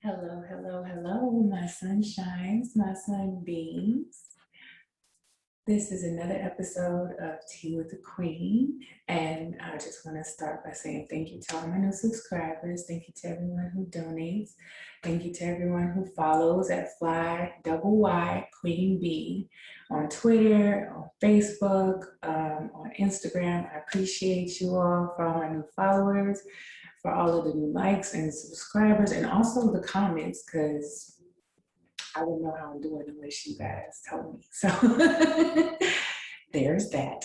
Hello, hello, hello, my sunshines, my sunbeams. This is another episode of Tea with the Queen, and I just want to start by saying thank you to all my new subscribers. Thank you to everyone who donates. Thank you to everyone who follows at Fly Double Y Queen Bee on Twitter, on Facebook, on Instagram. I appreciate you all for all my new followers, for all of the new likes and subscribers, and also the comments, because I wouldn't know how I'm doing unless you guys tell me. So there's that.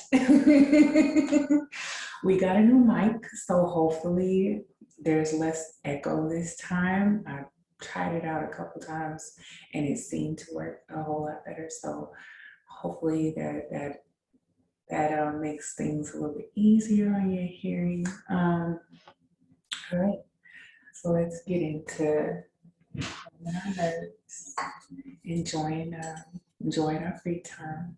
We got a new mic, so hopefully there's less echo this time. I tried it out a couple times and it seemed to work a whole lot better. So hopefully that makes things a little bit easier on your hearing. All right, so let's get into our nerves, enjoying our free time.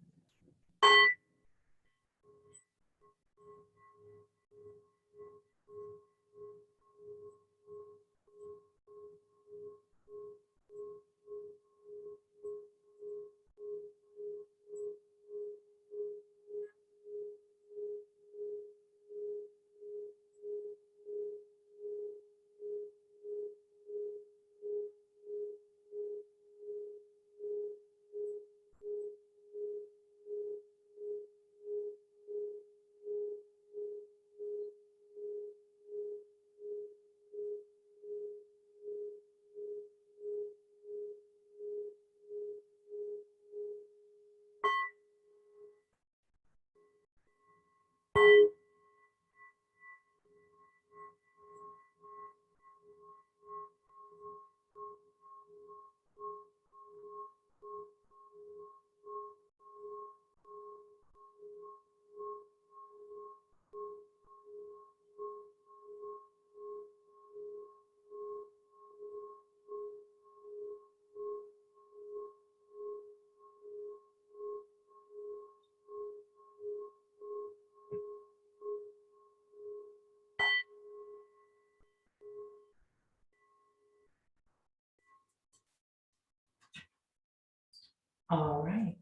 All right.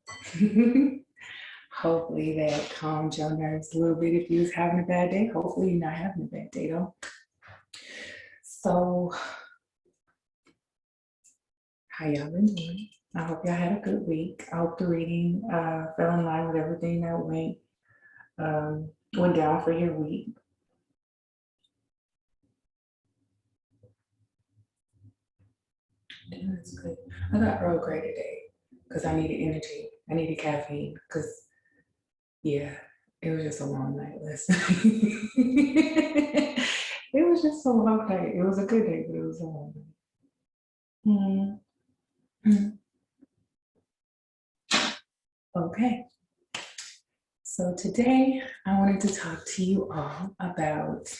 Hopefully that calmed your nerves a little bit if you was having a bad day. Hopefully you're not having a bad day though. So how y'all been doing? I hope y'all had a good week. I hope the reading fell in line with everything that went down for your week. Yeah, that's good. I got Earl Grey today because I needed energy. I needed caffeine because, yeah, it was just a long night last night. It was just a long night. It was a good day, but it was a long night. Mm-hmm. Okay, so today I wanted to talk to you all about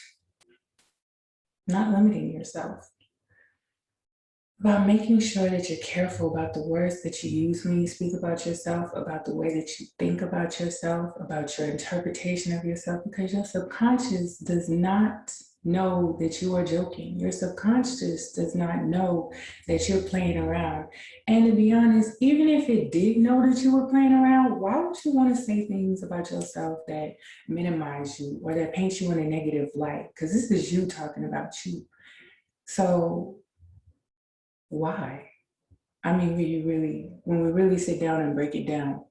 not limiting yourself, about making sure that you're careful about the words that you use when you speak about yourself, about the way that you think about yourself, about your interpretation of yourself, because your subconscious does not know that you are joking. Your subconscious does not know that you're playing around. And to be honest, even if it did know that you were playing around, why would you want to say things about yourself that minimize you or that paint you in a negative light? Because this is you talking about you. So why? I mean, when we really sit down and break it down,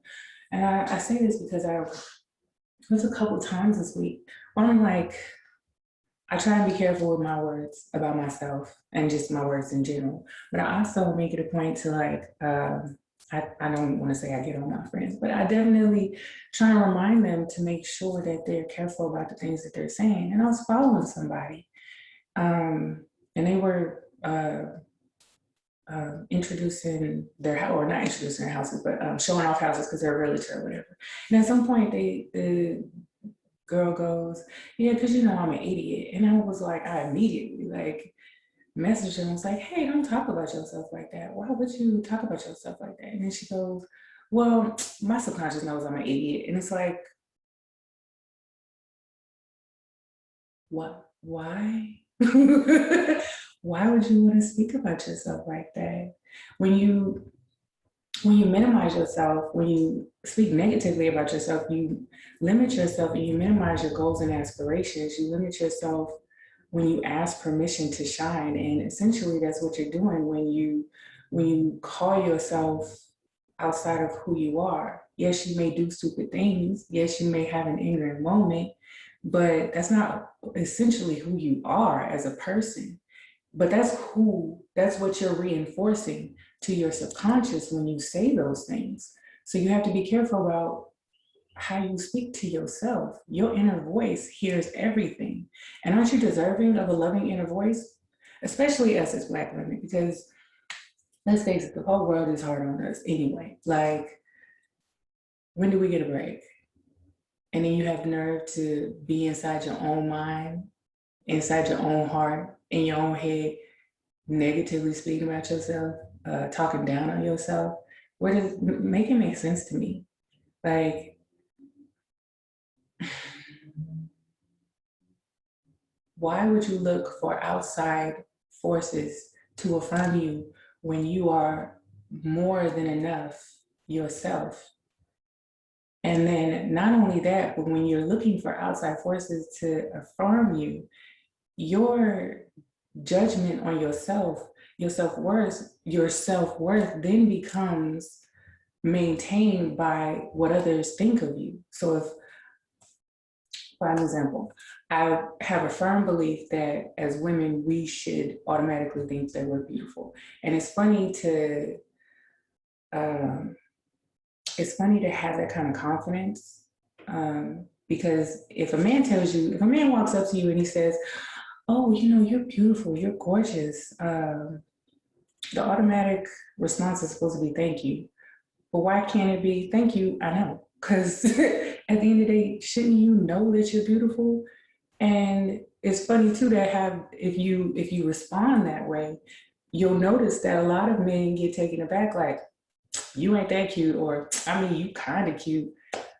and I say this because there's a couple times this week where I'm like, I try and be careful with my words about myself and just my words in general. But I also make it a point to I don't want to say I get on my friends, but I definitely try and remind them to make sure that they're careful about the things that they're saying. And I was following somebody, and they were introducing their house, or not introducing their houses, but showing off houses because they're a realtor or whatever. And at some point, the girl goes, "Yeah, because you know I'm an idiot," and I was like, I immediately messaged her and was like, "Hey, don't talk about yourself like that. Why would you talk about yourself like that?" And then she goes, "Well, my subconscious knows I'm an idiot," and it's like, what? Why? why would you want to speak about yourself like that? When you minimize yourself, when you speak negatively about yourself, you limit yourself and you minimize your goals and aspirations. You limit yourself when you ask permission to shine. And essentially that's what you're doing when you call yourself outside of who you are. Yes, you may do stupid things. Yes, you may have an ignorant moment, but that's not essentially who you are as a person. But that's what you're reinforcing to your subconscious when you say those things. So you have to be careful about how you speak to yourself. Your inner voice hears everything. And aren't you deserving of a loving inner voice? Especially us as Black women, because let's face it, the whole world is hard on us anyway. Like, when do we get a break? And then you have the nerve to be inside your own mind, inside your own heart, in your own head, negatively speaking about yourself, talking down on yourself. Make it make sense to me? Like, why would you look for outside forces to affirm you when you are more than enough yourself? And then not only that, but when you're looking for outside forces to affirm you, your judgment on yourself, your self-worth then becomes maintained by what others think of you. So if, for an example, I have a firm belief that as women, we should automatically think that we're beautiful. And um, it's funny to have that kind of confidence, because if a man walks up to you and he says, "Oh, you're beautiful, you're gorgeous," the automatic response is supposed to be thank you. But why can't it be thank you? I know, because at the end of the day, shouldn't you know that you're beautiful? And it's funny too that if you respond that way, you'll notice that a lot of men get taken aback, like, you ain't that cute, or I mean, you kind of cute.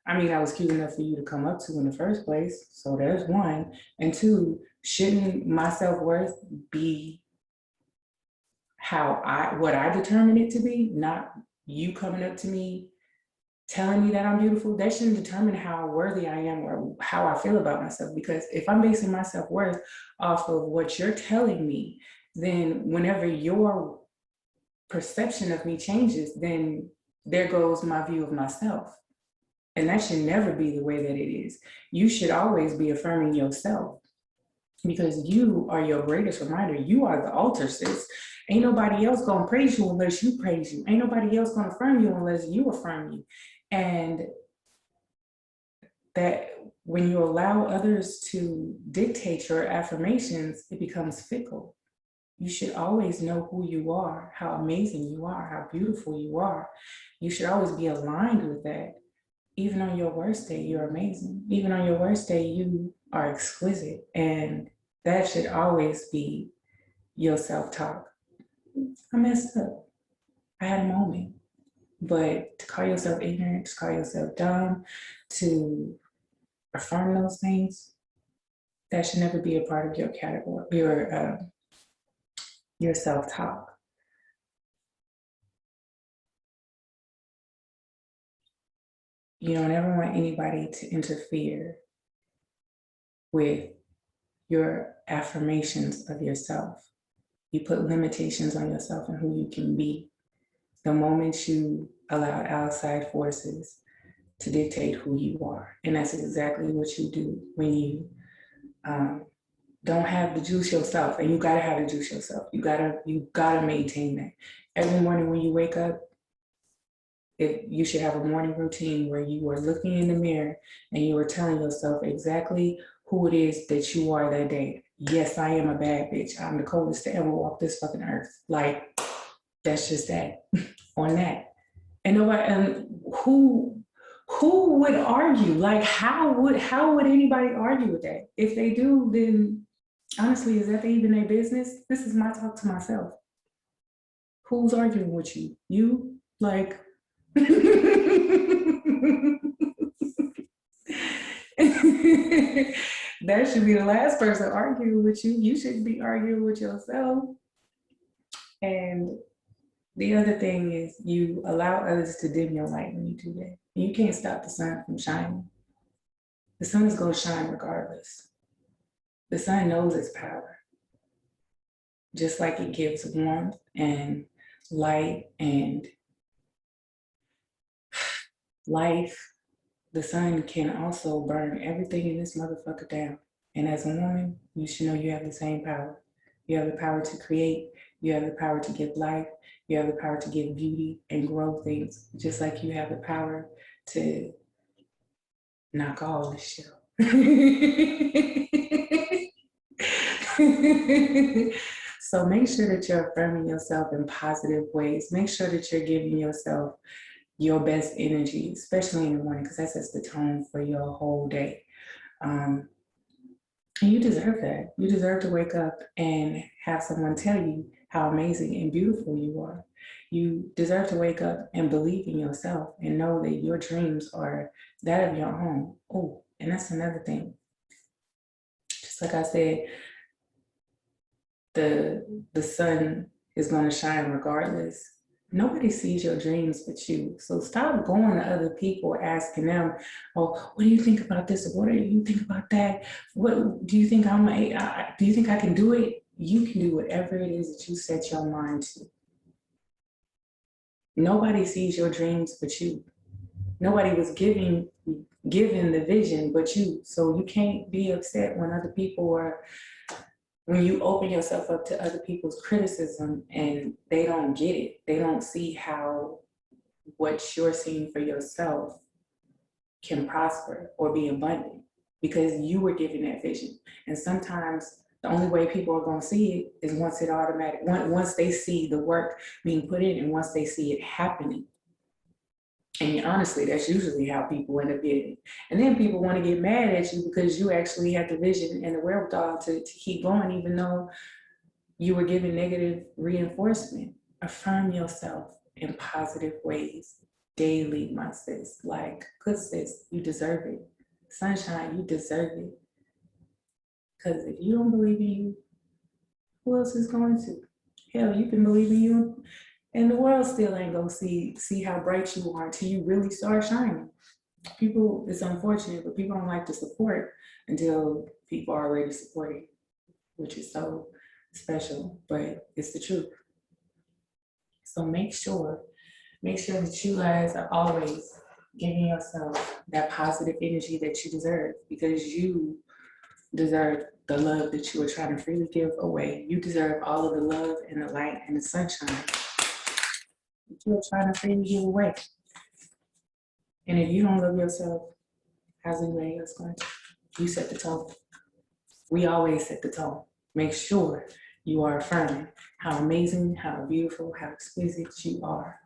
I mean, I was cute enough for you to come up to in the first place. So there's one. And two, shouldn't my self-worth be what I determine it to be, not you coming up to me telling me that I'm beautiful? That shouldn't determine how worthy I am or how I feel about myself. Because if I'm basing my self-worth off of what you're telling me, then whenever your perception of me changes, then there goes my view of myself. And that should never be the way that it is. You should always be affirming yourself, because you are your greatest reminder. You are the altar, sis. Ain't nobody else gonna praise you unless you praise you. Ain't nobody else gonna affirm you unless you affirm you. And that when you allow others to dictate your affirmations, it becomes fickle. You should always know who you are, how amazing you are, how beautiful you are. You should always be aligned with that. Even on your worst day, you're amazing. Even on your worst day, you are exquisite. And that should always be your self-talk. I messed up. I had a moment. But to call yourself ignorant, to call yourself dumb, to affirm those things, that should never be a part of your category, your self-talk. You don't ever want anybody to interfere with your affirmations of yourself. You put limitations on yourself and who you can be. The moment you allow outside forces to dictate who you are. And that's exactly what you do when you don't have the juice yourself. And you gotta have the juice yourself. You gotta maintain that. Every morning when you wake up, you should have a morning routine where you are looking in the mirror and you are telling yourself exactly who it is that you are that day. Yes, I am a bad bitch. I'm the coldest to ever walk this fucking earth. Like, that's just that on that. And who would argue? Like, how would anybody argue with that? If they do, then honestly, is that even their business? This is my talk to myself. Who's arguing with you? You? Like, that should be the last person arguing with you. You shouldn't be arguing with yourself. And the other thing is you allow others to dim your light when you do that. You can't stop the sun from shining. The sun is going to shine regardless. The sun knows its power, just like it gives warmth and light and life. The sun can also burn everything in this motherfucker down. And as a woman, you should know you have the same power. You have the power to create, you have the power to give life, you have the power to give beauty and grow things, just like you have the power to knock all this shit off. So make sure that you're affirming yourself in positive ways. Make sure that you're giving yourself your best energy, especially in the morning, because that sets the tone for your whole day. And you deserve that. You deserve to wake up and have someone tell you how amazing and beautiful you are. You deserve to wake up and believe in yourself and know that your dreams are that of your own. Oh, and that's another thing. Just like I said, the sun is going to shine regardless. Nobody sees your dreams but you. So stop going to other people asking them, "Oh, what do you think about this? What do you think about that? What do you think do you think I can do it?" You can do whatever it is that you set your mind to. Nobody sees your dreams but you. Nobody was given the vision but you. So you can't be upset when other people are when you open yourself up to other people's criticism and they don't get it. They don't see how what you're seeing for yourself can prosper or be abundant because you were given that vision. And sometimes the only way people are going to see it is once they see the work being put in and once they see it happening. And honestly, that's usually how people end up getting. And then people want to get mad at you because you actually had the vision and the wherewithal to keep going, even though you were given negative reinforcement. Affirm yourself in positive ways daily, my sis. Like, good sis, you deserve it. Sunshine, you deserve it. Because if you don't believe in you, who else is going to? Hell, you can believe in you, and the world still ain't gonna see how bright you are until you really start shining. People, it's unfortunate, but people don't like to support until people are already supporting, which is so special, but it's the truth. So make sure that you guys are always giving yourself that positive energy that you deserve because you deserve the love that you are trying to freely give away. You deserve all of the love and the light and the sunshine that you are trying to freely give away. And if you don't love yourself, how's anybody else going to? You set the tone. We always set the tone. Make sure you are affirming how amazing, how beautiful, how exquisite you are.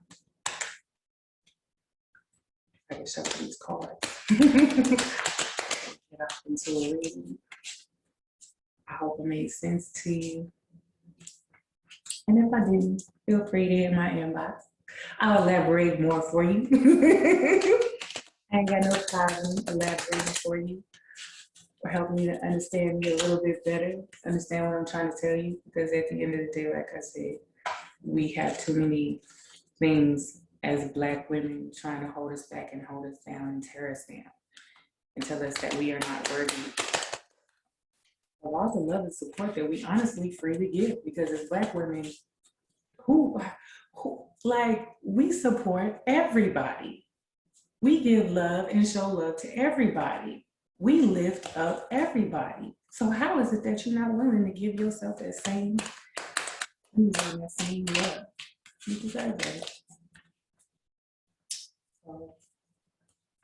I can show you these cards. Get off into a reading. I hope it made sense to you. And if I didn't, feel free to hit my inbox. I'll elaborate more for you. I ain't got no problem elaborating for you or helping you to understand me a little bit better, understand what I'm trying to tell you. Because at the end of the day, like I said, we have too many things as Black women trying to hold us back and hold us down and tear us down and tell us that we are not worthy of all the love and support that we honestly freely give. Because as Black women, who like, we support everybody. We give love and show love to everybody. We lift up everybody. So how is it that you're not willing to give yourself that same love? You deserve it. So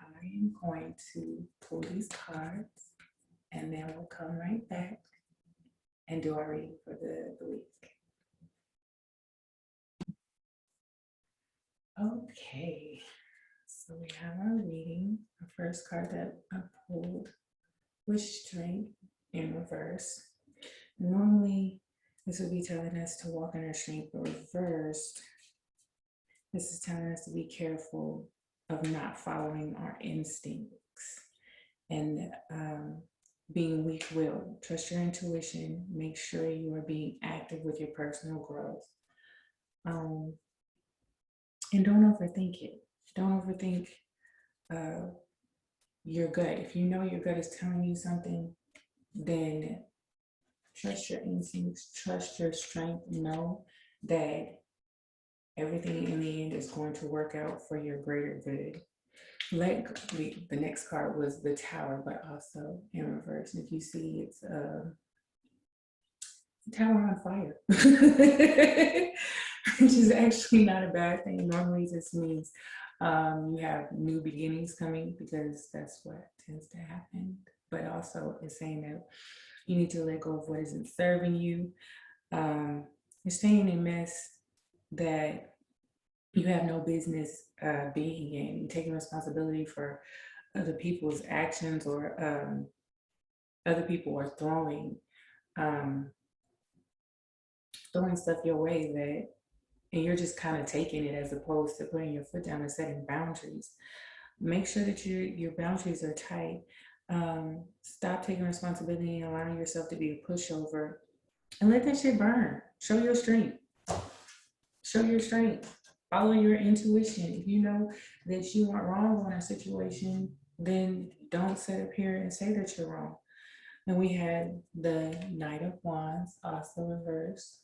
I am going to pull these cards and then we'll come right back and do our reading for the week. Okay, so we have our reading. The first card that I pulled was strength in reverse. Normally, this would be telling us to walk in our strength, but reversed, this is telling us to be careful of not following our instincts and being weak-willed. Trust your intuition. Make sure you are being active with your personal growth. Um, and don't overthink it. Don't overthink uh, your gut. If you know your gut is telling you something, then trust your instincts, trust your strength. Know that everything in the end is going to work out for your greater good. Let the next card was the Tower, but also in reverse. If you see, it's a tower on fire, which is actually not a bad thing. Normally, this means you have new beginnings coming because that's what tends to happen. But also, it's saying that you need to let go of what isn't serving you. You're staying in a mess that you have no business being in. You're taking responsibility for other people's actions, or other people are um, throwing stuff your way that, and you're just kind of taking it as opposed to putting your foot down and setting boundaries. Make sure that your boundaries are tight. Stop taking responsibility and allowing yourself to be a pushover, and let that shit burn. Show your strength. Show your strength. Follow your intuition. If you know that you aren't wrong on a situation, then don't sit up here and say that you're wrong. And we had the Knight of Wands, also reversed,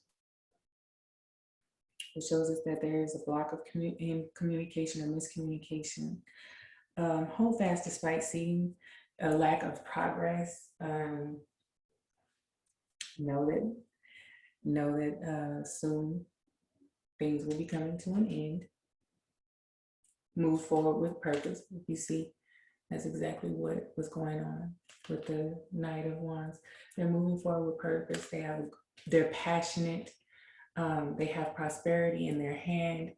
which shows us that there is a block of in communication or miscommunication. Hold fast despite seeing a lack of progress. Know that soon things will be coming to an end. Move forward with purpose. If you see, that's exactly what was going on with the Knight of Wands. They're moving forward with purpose. They're passionate. They have prosperity in their hand.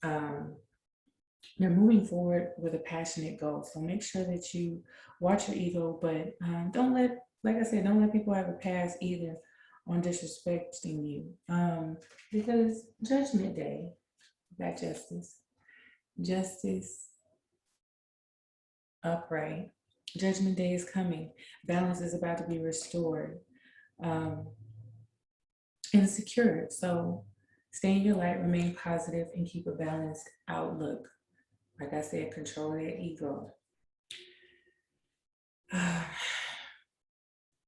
They're moving forward with a passionate goal. So make sure that you watch your ego, but don't let, like I said, don't let people have a pass either on disrespecting you. Because Judgment Day, got justice upright. Judgment Day is coming. Balance is about to be restored and secured. So stay in your light, remain positive, and keep a balanced outlook. Like I said, control that ego.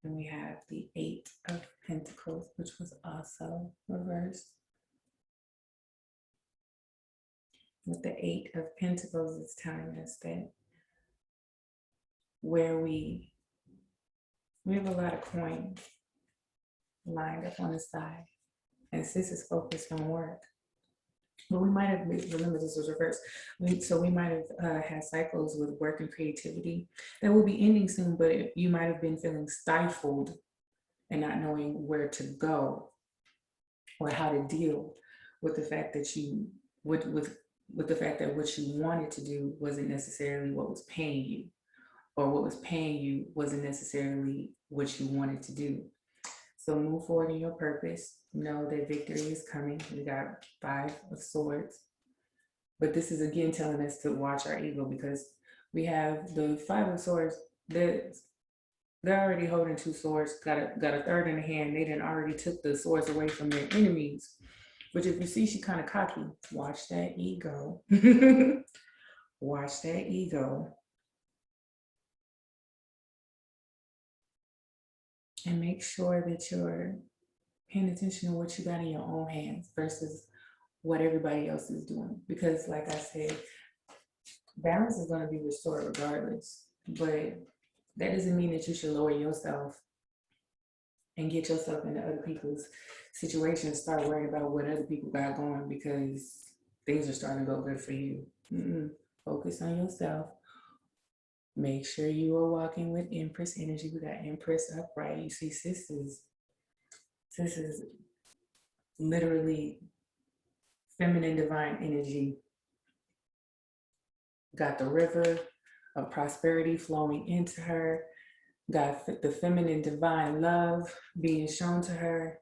And we have the Eight of Pentacles, which was also reversed. With the Eight of Pentacles, it's telling us that where we have a lot of coins lined up on the side, and sis is focused on work. But we might have, remember this was reversed, so we might have had cycles with work and creativity that will be ending soon, but you might have been feeling stifled and not knowing where to go or how to deal with the fact that with the fact that what you wanted to do wasn't necessarily what was paying you, or what was paying you wasn't necessarily what you wanted to do. So move forward in your purpose. Know that victory is coming. We got Five of Swords. But this is again telling us to watch our ego, because we have the Five of Swords. They're already holding two swords, got a third in the hand. They done already took the swords away from their enemies. But if you see, she kind of cocky. Watch that ego. Watch that ego. And make sure that you're paying attention to what you got in your own hands versus what everybody else is doing. Because like I said, balance is going to be restored regardless. But that doesn't mean that you should lower yourself and get yourself into other people's situations, start worrying about what other people got going because things are starting to go good for you. Focus on yourself. Make sure you are walking with Empress energy. We got Empress upright. You see, sis is literally feminine divine energy. Got the river of prosperity flowing into her. Got the feminine divine love being shown to her,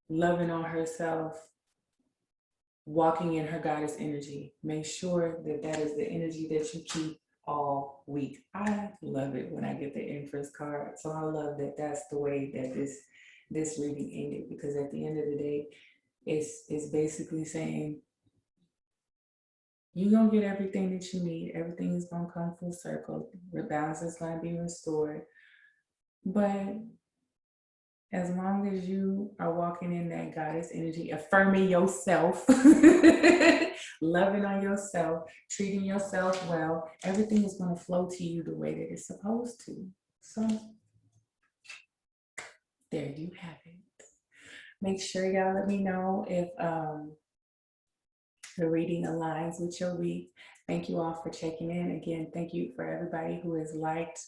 loving on herself, walking in her goddess energy. Make sure that that is the energy that you keep all week. I love it when I get the Empress card. So I love that that's the way that this reading ended, because at the end of the day, It's basically saying you're gonna get everything that you need. Everything is gonna come full circle. The balance is gonna be restored. But as long as you are walking in that goddess energy, affirming yourself, loving on yourself, treating yourself well, everything is going to flow to you the way that it's supposed to. So there you have it. Make sure y'all let me know if the reading aligns with your week. Thank you all for checking in. Again, thank you for everybody who has liked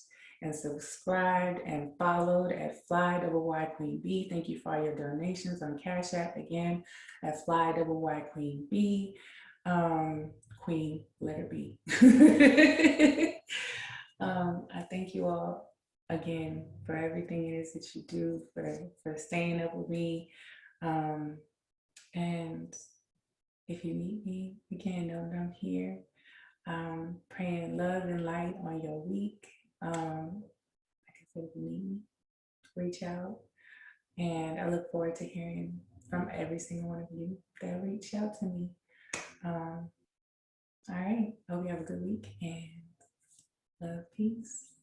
and subscribed and followed at Fly Y Queen B. Thank you for all your donations on Cash App. Again, at Fly Y Queen B. Queen, letter B. I thank you all again for everything it is that you do, for staying up with me. And if you need me, again, know that I'm here. Praying love and light on your week. Like I said, if you need me, reach out. And I look forward to hearing from every single one of you that reach out to me. All right. Hope you have a good week and love, peace.